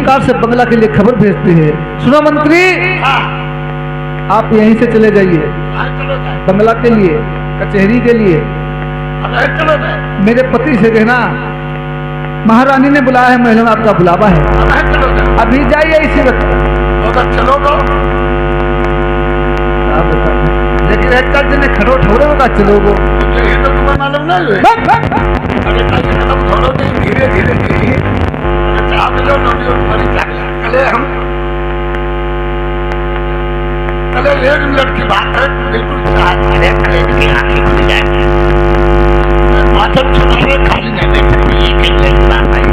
प्रकार से बंगला के लिए खबर भेजती है, सुनो मंत्री, आप यहीं से चले जाइए बंगला के लिए, कचहरी के लिए। मेरे पति से कहना महारानी ने बुलाया है, महल में आपका बुलावा है, अभी जाइए इसी वक्त। चलो तो लेकिन एक जने खड़ो ठोरे होगा चलोगो, ये तो तुम्हें मालूम नहीं है। अरे कहीं कदम छोड़ो नहीं, धीरे धीरे धीरे चाह लो नौकरी तुम्हारी कले हम कले 1 मिनट की बात है, बिल्कुल कले की आंखें खुल जाएंगी, माथम सुनावे खाली नहीं बैठे, ये कहीं बात है।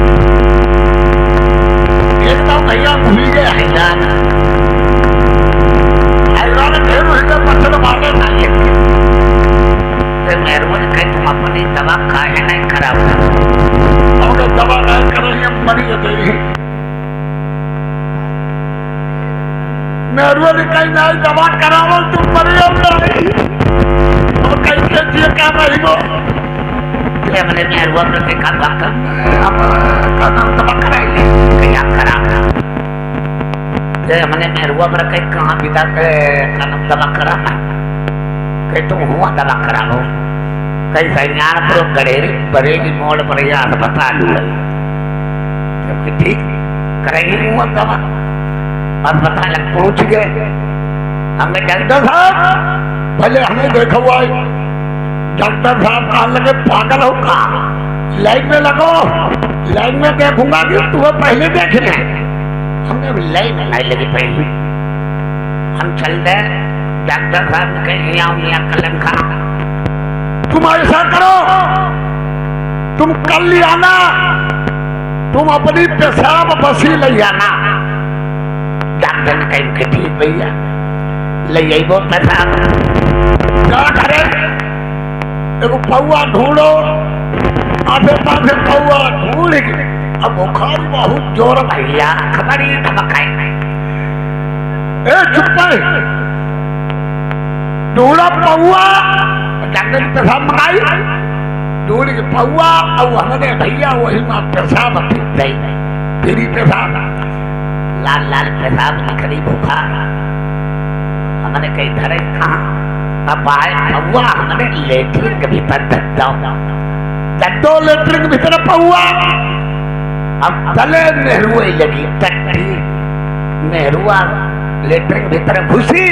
एकदम भैया भूल गए हैरान ढेर होगा पत्थर मारने चाहिए। मेहरबानी कहीं तुम अपनी दवा खाए नहीं खराब कर, दवा नहीं करेंगे मरी जाएगी। मेहरबानी कहीं नहीं दवा कराओ तुम मरी जाओगे, और कहीं के जिए क्या नहीं हो मैंने मेहरबा प्रति का दवा कराएंगे कहीं आप खराब ना हमने मेहरुआ पर कहीं कहाँ पिता के कनम दवा करा कहीं तुम हुआ दवा करा हो कहीं सैन्यान पर गड़ेरी बरेली मोड़ पर या अस्पताल ठीक करेंगे हुआ दवा। अस्पताल पहुंच गए, हमें डॉक्टर साहब पहले हमें देखा हुआ है। डॉक्टर साहब कहा लगे पागल हो का, लाइन में लगो, लाइन में देखूंगा कि तुम्हें पहले देख लें। हमने लाइन नहीं लगी पहले, हम चल गए। डॉक्टर साहब ने कहीं यहाँ कलम खा, तुम ऐसा करो, तुम कल ले आना, तुम अपनी पेशाब बसी ले आना। डॉक्टर ने कहीं के ठीक भैया ले आई वो पेशाब, क्या करे देखो पौआ ढूंढो, आधे पाधे पौआ ढूंढ के अब बुखार बहुत जोर भैया खबर ही धमकाए। चुप ढूंढा पौआ, डॉक्टर पेशाब मंगाई, ढूंढ के पौआ और हमने भैया वही में पेशाब फिरी पेशाब लाल लाल पेशाब निकली बुखार। हमने कहीं धरे कहा अब आए पौआ, हमने लेटरिन के भीतर दो लेटरिन के भीतर पौआ। अब तले नेहरुआ लगी टट्टी, नेहरुआ लेटरिन के भीतर घुसी,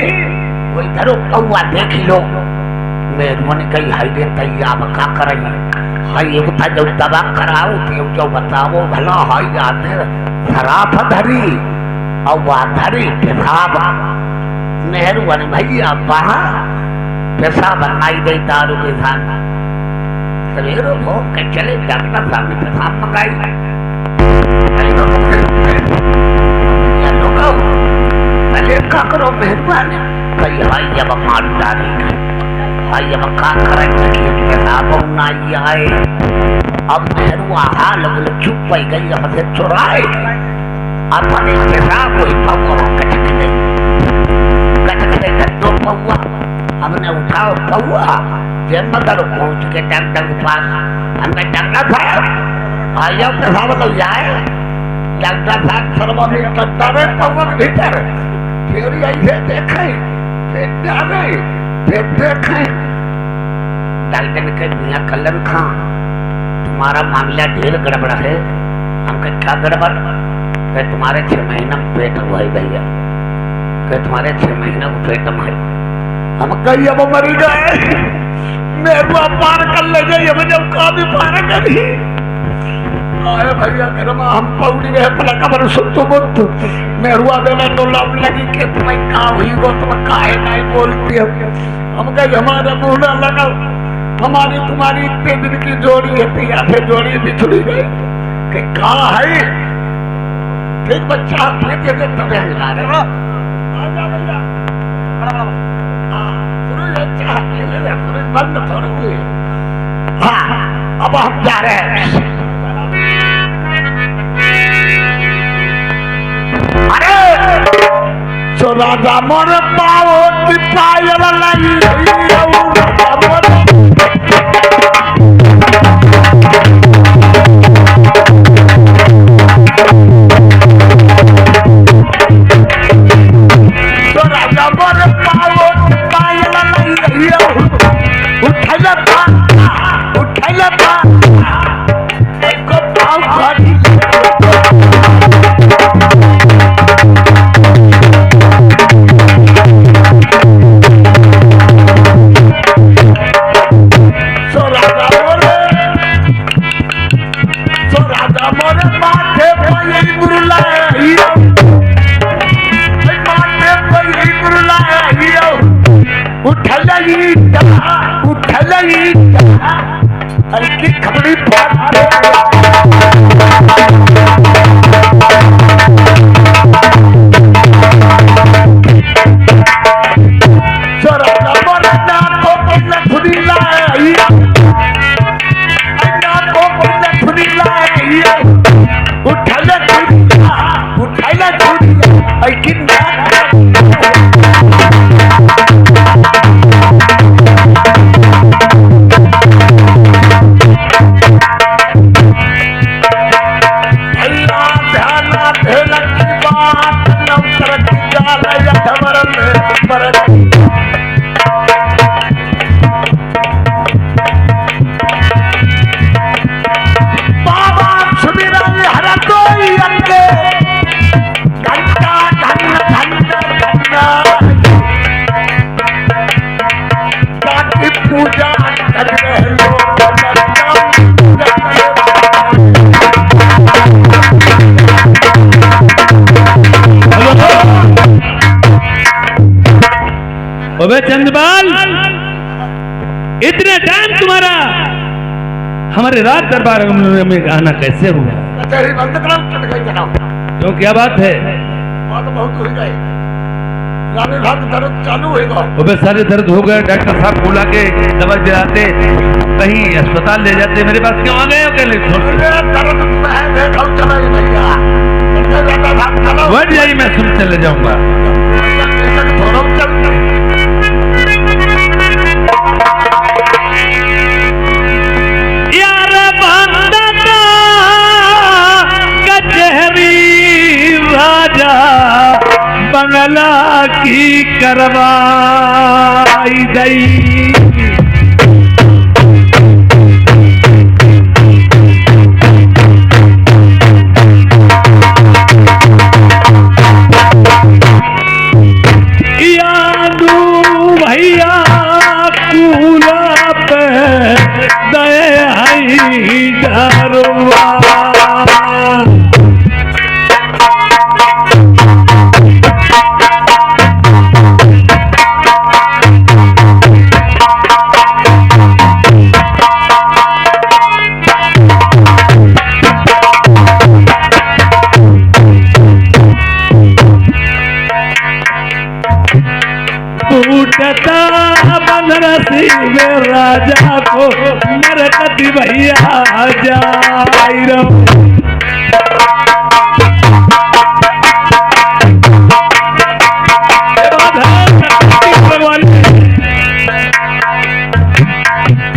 वो इधर पौआ देख लो। नेहरुआ ने कही हाई दे तैयार का करेंगे, हाई ये बता जो दवा कराओ जो बताओ भला, हाई आते शराब धरी और धरी पेशाब। नेहरुआ ने भैया बाहर पेशाब बनाई दे दारू के साथ, सवेरे हो के चले डॉक्टर साहब ने पेशाब मंगाई। क्या करो मेहरबानी कही हाई जब मार डालेगी, हाई जब का करेंगे पेशाब नहीं आए। अब मेहरुआ हाल बोले चुप पाई गई, हमसे चुराए अपने पेशाब वही पौआ कटक गई दो पौआ। हमने उठाओ पौआ, जयमगर पहुंच के डॉक्टर के पास, हमने डॉक्टर साहब आइए पेशाब लग जाए। डॉक्टर साहब थर्मामीटर डाले पौआ के भीतर, फिर ऐसे देखे फिर डाले फिर देखे। डॉक्टर ने कहा मियां कलम खां तुम्हारा मामला ढेर गड़बड़ है। हम कहे क्या गड़बड़? कहे तुम्हारे 6 महीना में पेट हुआ है भैया, कहे तुम्हारे 6 महीना को पेट में है। हम कही अब मरी गए, मेरुआ पार कर ले गई, हमें जब का भी पार करी आए भैया करमा हम पौड़ी रहे पला कबर सुतो बुत मेरुआ देना तो लव लगी कि तुम्हें का हुई वो तुम काहे नहीं बोलती हो। हम कहे हमारा मुंह ना लगा, हमारी तुम्हारी इतने दिन की जोड़ी है, पिया से जोड़ी बिछड़ी गई कि का है फिर बच्चा अपने के दे तब हिला रहे हो। आजा भैया बंद थोड़ी हुई। हाँ अब हम जा रहे हैं। अरे सो राजा मोर पाओ पायल लगी भेल की बात नौकर की गाल यठवर में मरती बाबा सुमिरन हर कोई अंगे घंटा धन धन धन ताकि पूजा कर रहे लोग अबे चंदबाल, इतने टाइम तुम्हारा हमारे राज दरबार में आना कैसे हुआ? कचहरी बंद करो, चट गई जनाब। क्यों, क्या बात है? बात बहुत हो गई, रानी भाग दर्द चालू होगा। अबे सारे दर्द हो गए, डॉक्टर साहब बुला के दवा दिलाते, कहीं अस्पताल ले जाते, मेरे पास क्यों आ गए हो? दर्द भैया बढ़ जाइए, मैं सुन चले जाऊंगा। यार बंदना कचहरी राजा बंगला की करवाई गई। भैया कूला पे दे डरवा टूटता बनरसी में राजा को मरकती भैया जाई रो।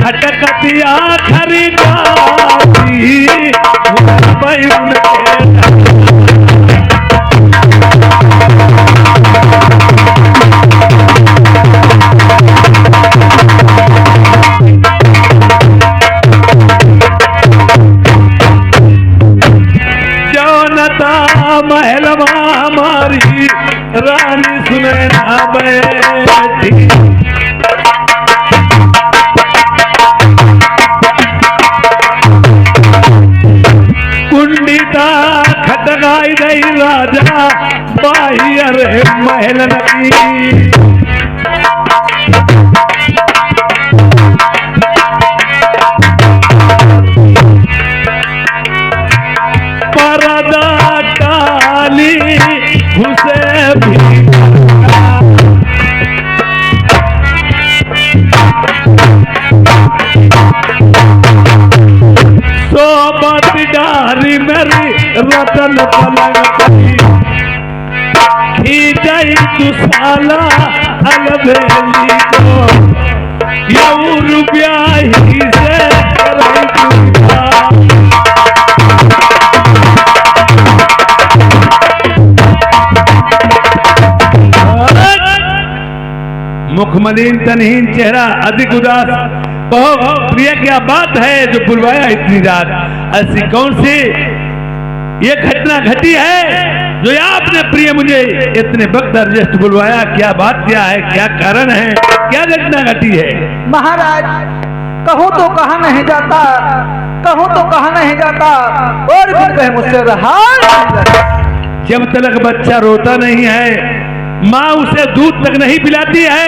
खटकतिया खरीदारी भाई महल हमारी रानी सुने ना बैठी। कुंडिता खटकाई गई राजा बाही अरे महल नदी। उसे भी सोबत डारी मेरी रतन पलंग खींचाई दुसाला अलबेली को यू रुपया ही से मुखमलिन तनहीन चेहरा अधिक उदास। बहुत प्रिय क्या बात है जो बुलवाया इतनी रात? ऐसी कौन सी ये घटना घटी है जो आपने प्रिय मुझे इतने वक्त अर्जेस्ट बुलवाया? क्या बात क्या है, क्या कारण है, क्या घटना घटी है? महाराज, कहूँ तो कहा नहीं जाता, कहूँ तो कहा नहीं जाता, और भी कहे मुझसे रहा। जब तक बच्चा रोता नहीं है, माँ उसे दूध तक नहीं पिलाती है,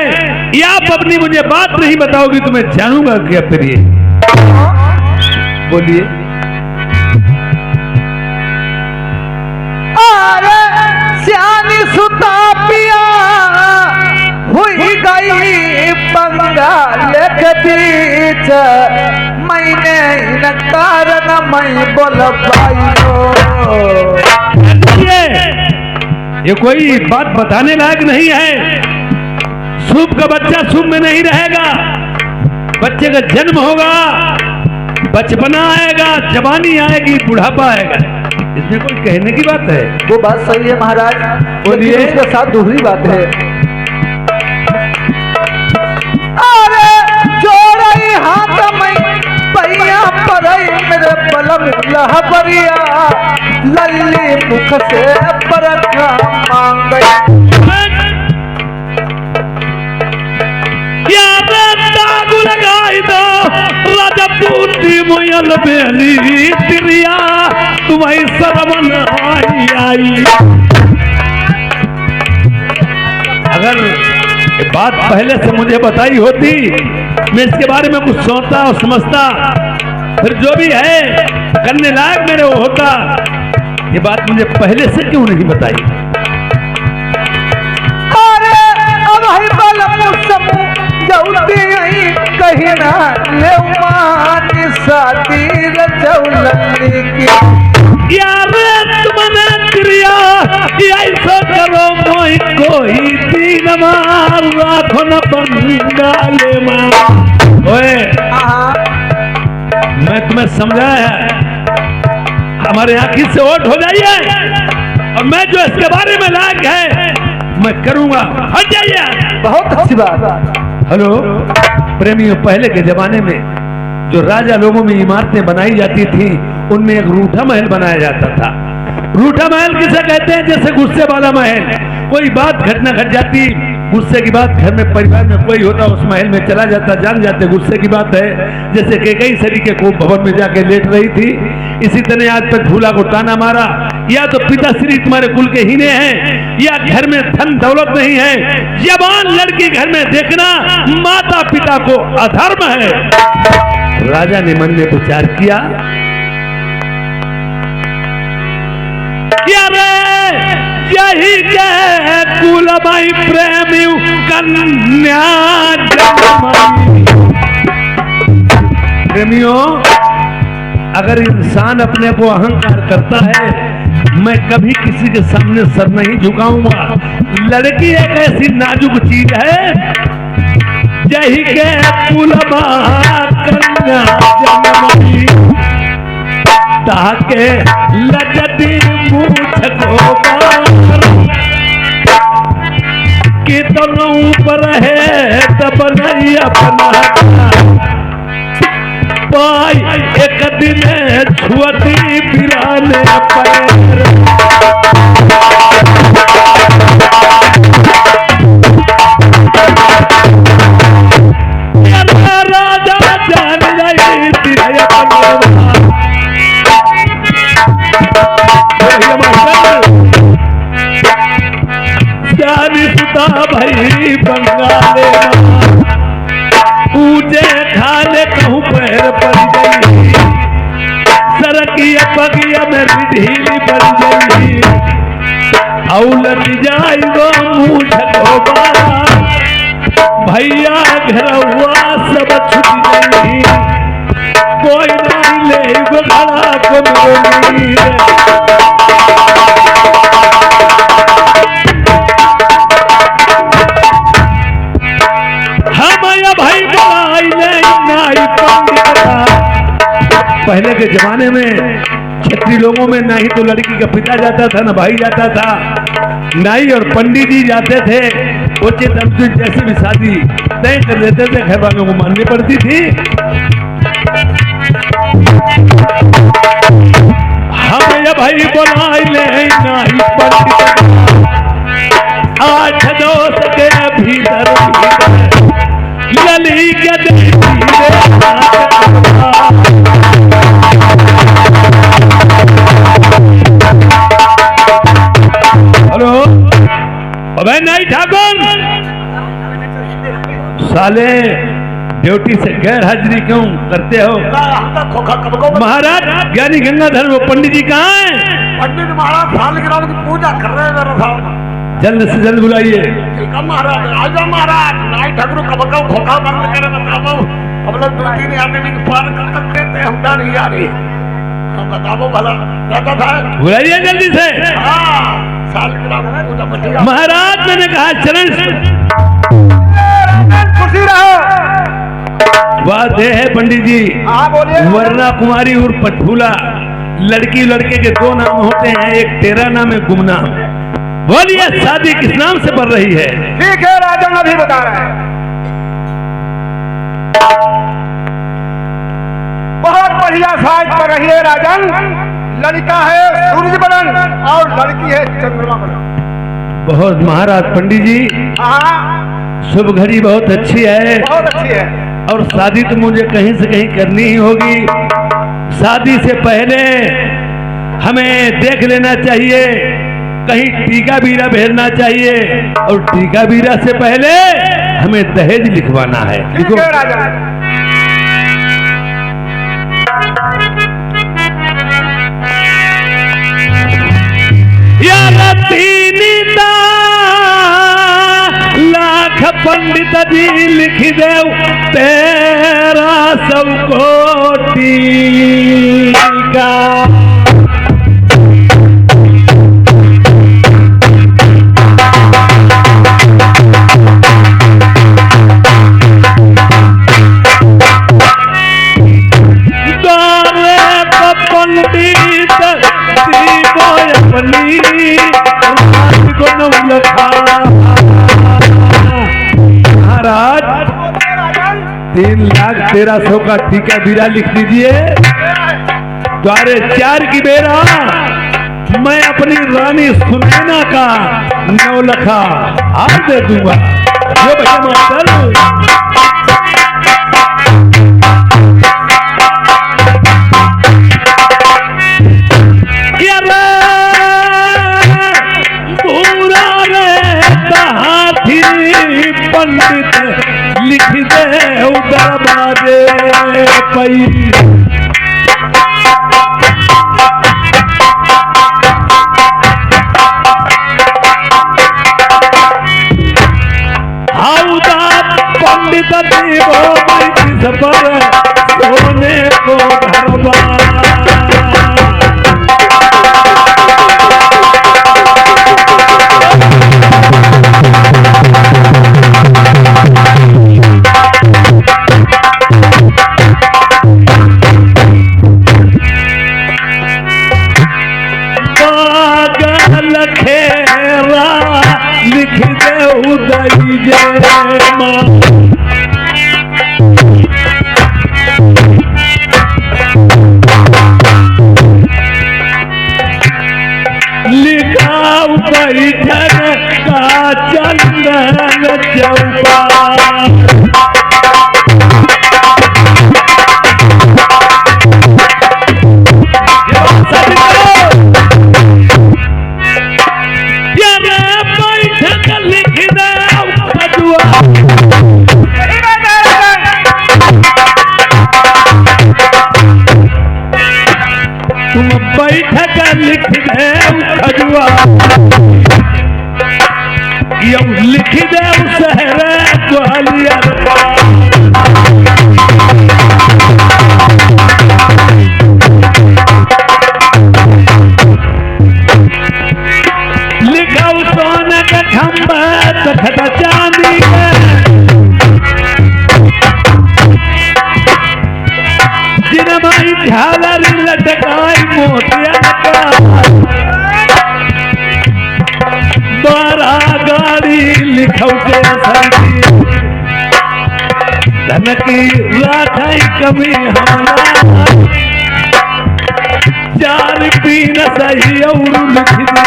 या आप अपनी मुझे बात नहीं बताओगी तो मैं जानूंगा क्या? फिर ये बोलिए। अरे सियानी सुता पिया हुई गई बंगाल के बीच, मैंने इन कारण मैं बोल पाई। ये कोई बात बताने लायक नहीं है। सूप का बच्चा सूप में नहीं रहेगा। बच्चे का जन्म होगा, बचपना आएगा, जवानी आएगी, बुढ़ापा आएगा। इसमें कोई कहने की बात है? वो बात सही है महाराज, बोलिए। लेकिन उसके साथ दूसरी बात है। अरे जोड़ई हाथ में पैया परई मेरे बलम लहबरिया लल्ली मुख से परखा मांग लगाई दो राजपूती मोयल बेली तिरिया तुम्हारी शर्म आई। अगर ये बात पहले से मुझे बताई होती, मैं इसके बारे में कुछ सोचता और समझता, फिर जो भी है करने लायक मेरे वो होता। ये बात मुझे पहले से क्यों नहीं बताई? अरे अब है बलम समूह जौती आई कहीं ना ले मानी साथी रजौलनी की यार तुमने तिरिया ऐसा करो मोई कोई तीन मार राखो न बंगाले मार। ओए मैं तुम्हें समझाया, हमारे आँखी से ओट हो जाइए और मैं जो इसके बारे में लायक है मैं करूंगा, हट जाइए। बहुत अच्छी बात। हेलो प्रेमियों, पहले के जमाने में जो राजा लोगों में इमारतें बनाई जाती थी उनमें एक रूठा महल बनाया जाता था। रूठा महल किसे कहते हैं? जैसे गुस्से वाला महल। कोई बात घटना घट जाती, गुस्से की बात घर में परिवार में कोई होता उस महल में चला जाता, जान जाते गुस्से की बात है। जैसे कैकई सरी के कोप भवन में जाके लेट रही थी, इसी तरह आज तक झूला को ताना मारा, या तो पिताश्री तुम्हारे कुल के हीने हैं, या घर में धन दौलत नहीं है। जवान लड़की घर में देखना माता पिता को अधर्म है। राजा ने मन में विचार किया, यही के कुलमई प्रेमी कन्या जन्मई। प्रेमियों, अगर इंसान अपने को अहंकार करता है, मैं कभी किसी के सामने सर नहीं झुकाऊंगा। लड़की एक ऐसी नाजुक चीज है, यही के कुलमा कन्या जन्मई ताके लजती मूछ को कि दोनों ऊपर है तब नहीं अपना पाई एक दिन छुअती पिराने पैर। राजा जान जाई तेरे अपना भाई बंगाले पूजे खाले कहूँ पैर पड़ गई, सरकिया पगिया में ढीली पड़ गई, औलट जाई वो मुझ को बारा भैया घर हुआ सब छुट गई, कोई नहीं ले वो घड़ा को मिली। पहले के जमाने में क्षत्रिय लोगों में ना ही तो लड़की का पिता जाता था, ना भाई जाता था, नाई और पंडित जी जाते थे। उचित अनुचित जैसे भी शादी तय कर देते थे, घर वालों को माननी पड़ती थी। हम ये भाई बोलाई ले नाई पंडित 8 दोस्त के भीतर लली के हेलो अबे नहीं ठाकुर, साले ड्यूटी से गैर हाजिरी क्यों करते हो? महाराज ज्ञानी गंगाधर वो पंडित जी कहाँ हैं? पंडित महाराज सालगिरह की पूजा कर रहे हैं मेरे सामने। जल्द से जल्द बुलाइए। ठीक है महाराज, आजा महाराज। नाई ठाकुर कब खोखा बंद करे बताओ, अब लोग 2-3 आदमी की पार कर सकते थे, हम नहीं आ रही, हम बताओ भला दादा साहब बुलाइए जल्दी से। महाराज मैंने कहा चरण खुशी रहो। बात है पंडित जी, हाँ बोलिए। वरना कुमारी और पठूला लड़की लड़के के दो नाम होते हैं, एक तेरा नाम है गुमनाम। बोलिए शादी किस नाम से बढ़ रही है? ठीक है राजन, अभी बता रहे हैं। बहुत बढ़िया साज पर रही है राजन। लड़का है सूरज बदन और लड़की है चंद्रमा बदन। बहुत महाराज पंडित जी, हाँ शुभ घड़ी बहुत अच्छी है बहुत अच्छी है। और शादी तो मुझे कहीं से कहीं करनी ही होगी। शादी से पहले हमें देख लेना चाहिए, कहीं टीका बीरा भेजना चाहिए, और टीका बीरा से पहले हमें दहेज लिखवाना है। ठीक है राजन। या तीन लाख पंडित जी लिख दे 1300 कोटि का। महाराज 3,13,000 का टीका बीरा लिख दीजिए। द्वारे 4 की बेरा मैं अपनी रानी सुनैना का 9 लखा हार दे दूंगा। जो भैया मास्टर पंडित लिख दे उधर बाजे पई। हाउदा पंडित देवो पर सोने को धरवा। लिख दे उदई जय मां। लिखाऊ बैठक का चंदन चौपा। तुम बैठक लिख दे खजुआ, लिख दे शहर ग्वालियर। लिखा सोने का खंबा तखता चांदी का। जिनमाई झालर लटकाई मोतिया का। 12 गाड़ी लिखौ के सरकी धन की राखाई कमी हमला। 4 पीन सही और लिख दिया।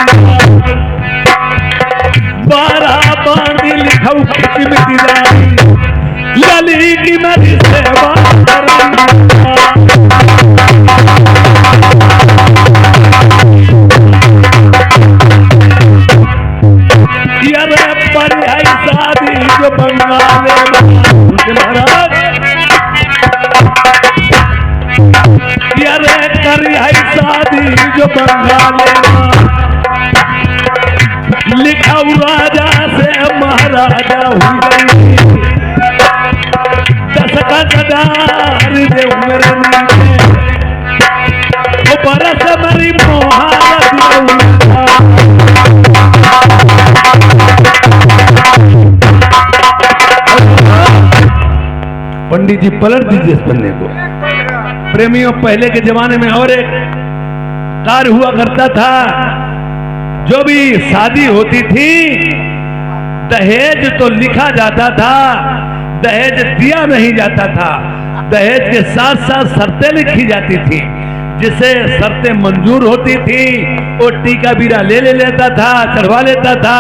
12 बांधी लिखौ खिच में दिलाई। लली की मेरी सेवा शादी जो बंगाले महाराज करी शादी जो बंगाले। लिखा राजा से महाराजा हुई गई। 10 का गदार दे उम्र वो बरस मरी मोहारत। पंडित जी पलट दीजिए इस पन्ने को। प्रेमियों, पहले के जमाने में और एक कार्य हुआ करता था, जो भी शादी होती थी दहेज तो लिखा जाता था, दहेज दिया नहीं जाता था। दहेज के साथ साथ शर्तें लिखी जाती थी, जिसे शर्तें मंजूर होती थी वो टीका बीरा ले लेता था, चढ़वा लेता था,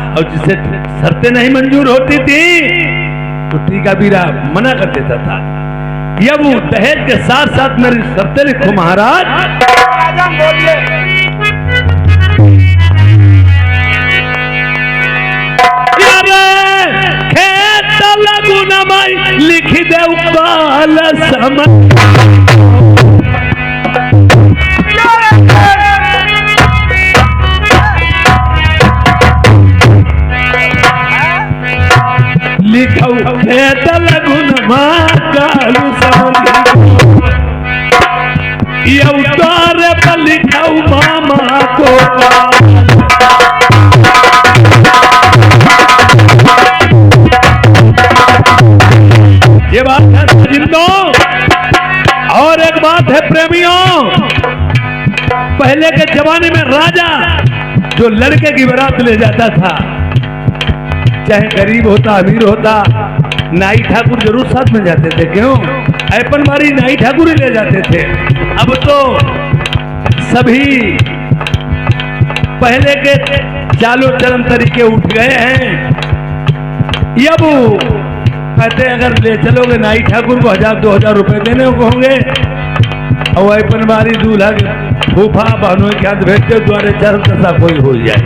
और जिसे शर्तें नहीं मंजूर होती थी तो टीका बीरा मना कर देता था। ये वो दहेज के साथ साथ मेरी शर्तें लिखो महाराज। खेत लगू नमाई लिख दे बाल समय, लिखौ खेत लगुन कालू यौतारे पर लिखौ मामा को। ये बात है जिंदों। और एक बात है प्रेमियों, पहले के जमाने में राजा जो लड़के की बारात ले जाता था, चाहे गरीब होता अमीर होता, नाई ठाकुर जरूर साथ में जाते थे। क्यों? ऐपन मारी नाई ठाकुर ही ले जाते थे। अब तो सभी पहले के चालो चलन तरीके उठ गए हैं। अब कहते अगर ले चलोगे नाई ठाकुर को 1000-2000 रुपए देने को होंगे, और ऐपन मारी दूल्हा फूफा बहनों के हाथ भेजते द्वारे चरण दशा कोई हो जाए।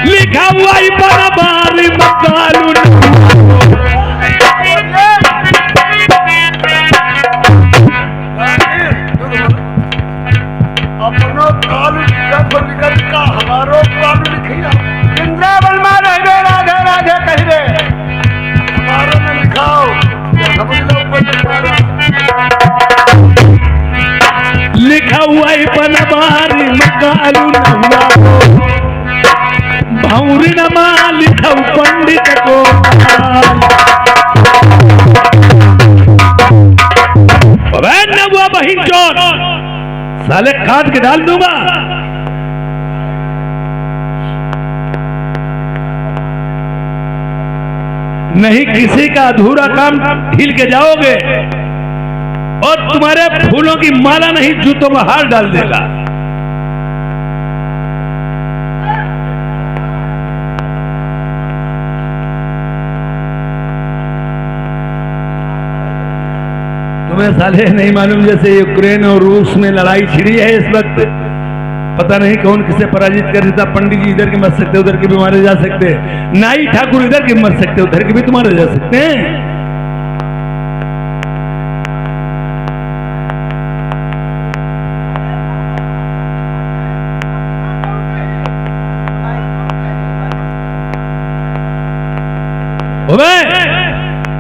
लिखा हुआ ही बराबारी मकालू अपनो काल लिखा का हमारो काल लिखिया वृंदावन में रहे राधे राधे कह दे हमारो में लिखाओ समझ लो लिखा हुआ ही बराबारी मकालू नहुआ भौरी नमा लिखौ पंडित को। नवा बहिन चोर साले काट के डाल दूंगा। नहीं किसी का अधूरा काम ढील के जाओगे और तुम्हारे फूलों की माला नहीं जूतों में हार डाल देगा। तुम्हें साले नहीं मालूम जैसे यूक्रेन और रूस में लड़ाई छिड़ी है इस वक्त, पता नहीं कौन किसे पराजित कर देता। पंडित जी इधर के मर सकते, उधर के भी मारे जा सकते, नाई ठाकुर इधर के मर सकते, उधर के भी तुम्हारे जा सकते हैं।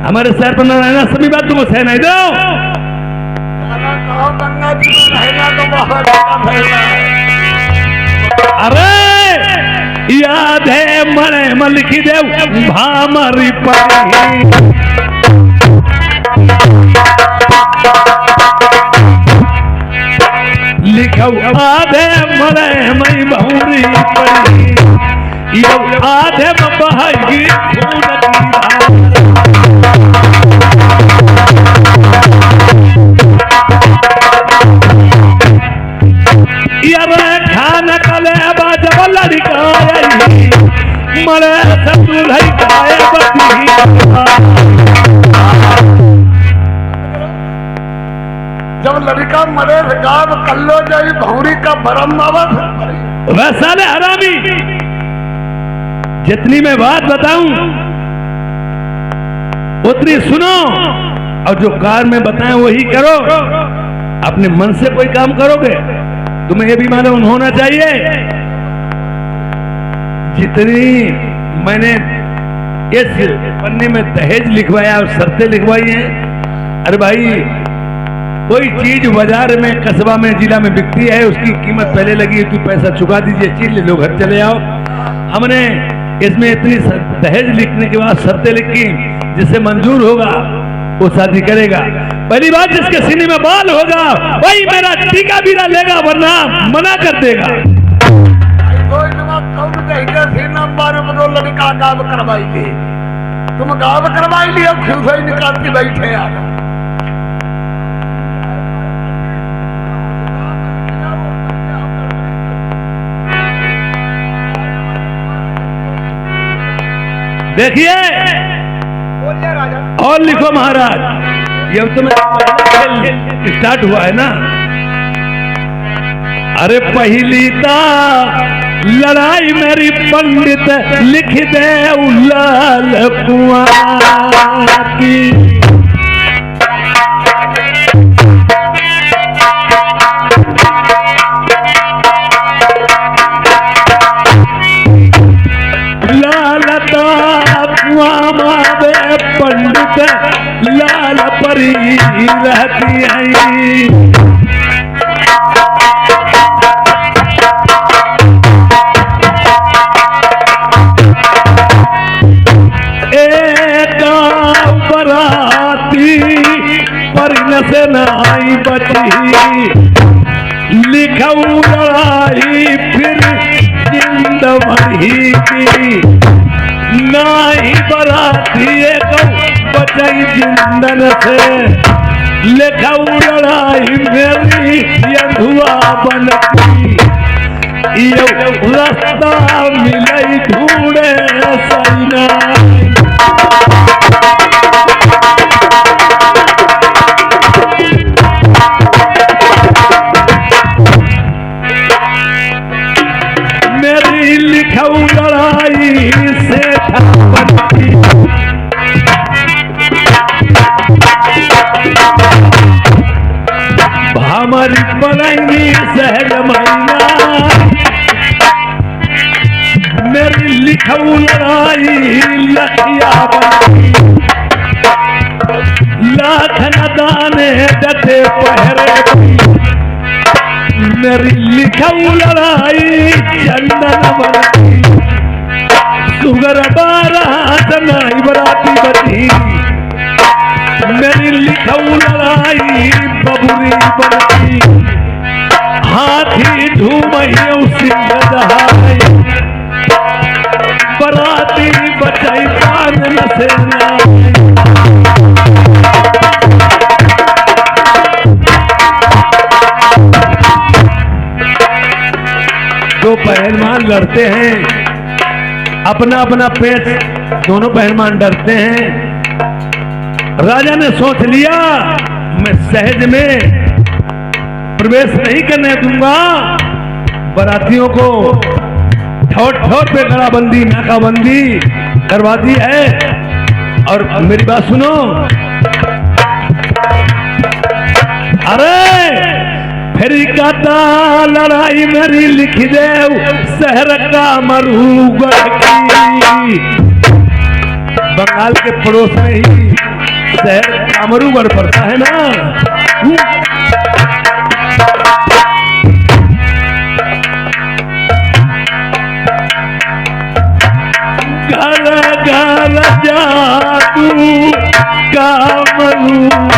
हमारे शहर पर रहना सभी बात तुमको सह नहीं दो। गंगा जी में रहना तो बहुत अरे याद है मरे मल की देव भामरी परी लिखो आधे मरे मई बहुरी परी आधे बहागी खून खाना कले जब लड़का मरे दूल्हा खाए जब लड़का मरे गाँव कल्लो जाई भौरी का भरम वैसा ने हरामी। जितनी मैं बात बताऊं उतनी सुनो, और जो कार में बताएं वही करो। अपने मन से कोई काम करोगे तुम्हें यह भी मालूम होना चाहिए। जितनी मैंने इस पन्ने में दहेज लिखवाया और शर्तें लिखवाई हैं, अरे भाई कोई चीज बाजार में कस्बा में जिला में बिकती है, उसकी कीमत पहले लगी है, तू पैसा चुका दीजिए, चीज ले लो, घर चले आओ। हमने इसमें इतनी दहेज लिखने के बाद शर्तें लिखी जिससे मंजूर होगा वो शादी करेगा। पहली बात, जिसके सीने में बाल होगा वही मेरा टीका बीरा लेगा, वरना मना कर देगा। लड़का गाव करवाई ली, तुम गाव करवाई ली, अब क्यों से निकालती बैठे यार। देखिए और लिखो महाराज, ये तो खेल स्टार्ट हुआ है ना। अरे पहली ता लड़ाई मेरी पंडित लिख दे लाल कुआं की। लालता कुआं मावे पंडित लाल परी रहती है। से नाई बची लिखऊ लड़ाई फिर जिंद मरी की। नाई बराती बचाई जिंदन से लिखऊ लड़ाई मेरी यधुआ बनती। ये रास्ता मिलई ढूंढे सैना। लिखऊ लड़ाई से हमारी पड़ेंगी सहज महीना। मेरी लिखऊ लड़ाई लखिया बनी। लाख न दाने डटे पहरे। मेरी लिखऊ लड़ाई चंदन बनती। सुगर बारात नाई बराती बनी। मेरी लिखऊ लड़ाई बबुरी बनती। हाथी ढूमहियो सिंह दहाई। बराती बचाई पान न सेना। दो पहलवान लड़ते हैं, अपना अपना पेट, दोनों पहलवान डरते हैं। राजा ने सोच लिया मैं सहज में प्रवेश नहीं करने दूंगा। बारातियों को ठोर ठोर पे गड़ाबंदी नाकाबंदी करवा दी है। और मेरी बात सुनो, अरे फिर कहता लड़ाई मेरी लिख दे शहर का मरूगढ़ की। बंगाल के पड़ोस में ही शहर कामरूगढ़ पड़ता है ना। घर घर जादू कामरूगढ़।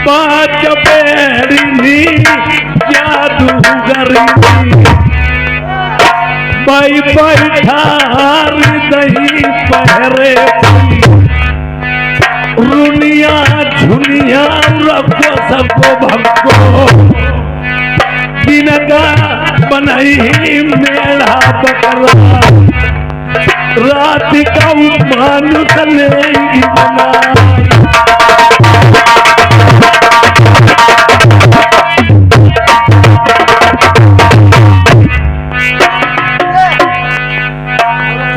पांच पेड़ी जादूगर बाई बैठार दही पहरे। रुनिया झुनिया रखो सबको भक्को। बिनगा बनाई मेढ़ा पकड़ा। रात का मानुष नहीं बना।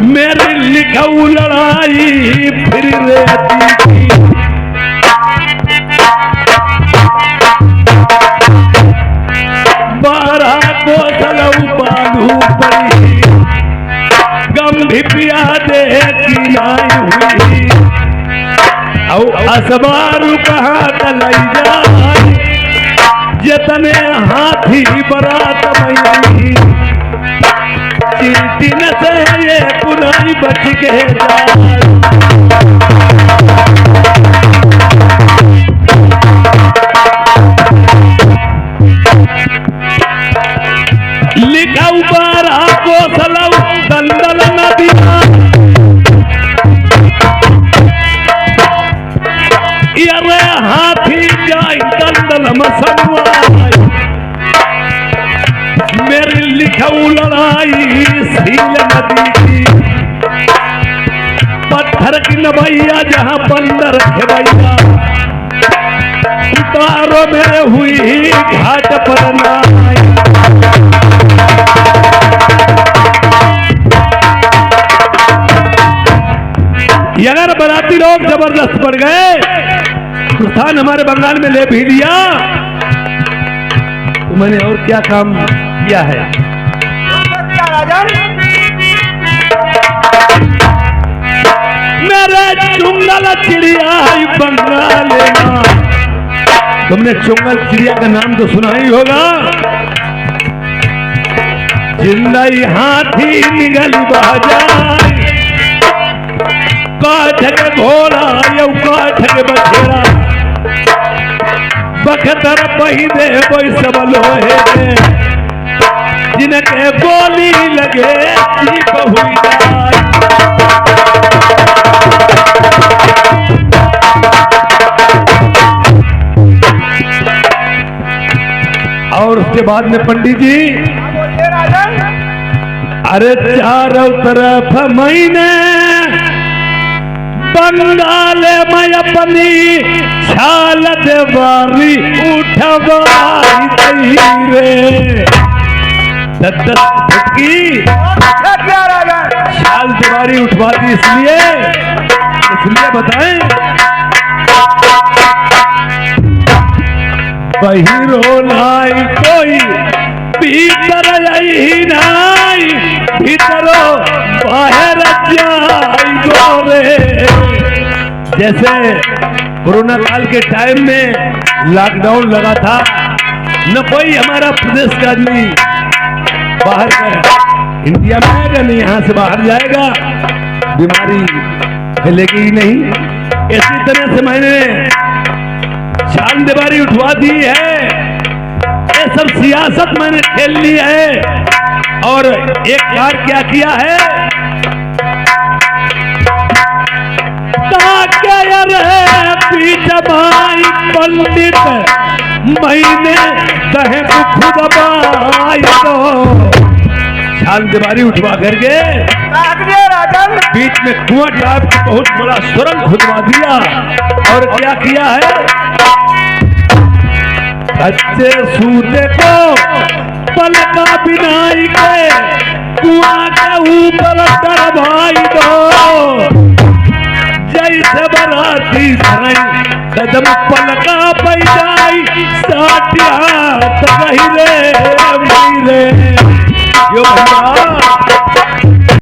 मेरी लिखऊ लड़ाई फिर रहती थी। बारह को सलऊ बांधू पड़ी। गंभी पिया दे की नाई हुई। औ असबारू कहाँ तलाई जाए। जतने हाथी बरात मई चीटी न से ये पुरानी बच के जाए। लिखा बारा को सलव दलदल नदिया ये हाथी जाई दलदल मसनवाई मेरी लिखाऊ लड़ाई सील नदी की पत्थर की नभैया जहां बंदर खेवैया उतारो मेरे हुई घाट पर नाई। अगर बराती लोग जबरदस्त पड़ गए स्थान हमारे बंगाल में ले भी लिया तो मैंने और क्या काम किया है। मेरे चुंगल चिड़िया बंगाल में तुमने चुंगल चिड़िया का नाम तो सुना ही होगा। जिंदई हाथी निगल बाजाई काठ के घोड़ा यौ काठ के बछेरा बखतर पहिने बैसब लोहे के जिनके गोली लगे जीप हुई जाए। और उसके बाद में पंडित जी अरे चारों तरफ महीने बंगाल में अपनी छाल देवारी उठवाई रे 10 फुट की छाल देवारी उठवा दी इसलिए बताएं बहिरो लाई कोई भीतर आई नाई भीतरो बाहर जाई गोरे। जैसे कोरोना काल के टाइम में लॉकडाउन लगा था न कोई हमारा प्रदेश का आदमी बाहर का इंडिया में आएगा नहीं यहाँ से बाहर जाएगा बीमारी फैलेगी ही नहीं। इसी तरह से मैंने छाल दीवारी उठवा दी है। ये सब सियासत मैंने खेल ली है और एक कार्य क्या किया है भाई पंडित महीने दहे को खुद बाई दो छाल दीवारी उठवा करके बीच में कुआं टाइप का बहुत बड़ा सुरंग खुदवा दिया और क्या किया है अच्छे सूते को पलका बिनाई के कुआं के ऊपर डरवाई दो जैसे बराती कदम पलका पैदाई साटिया तक रे यो भैया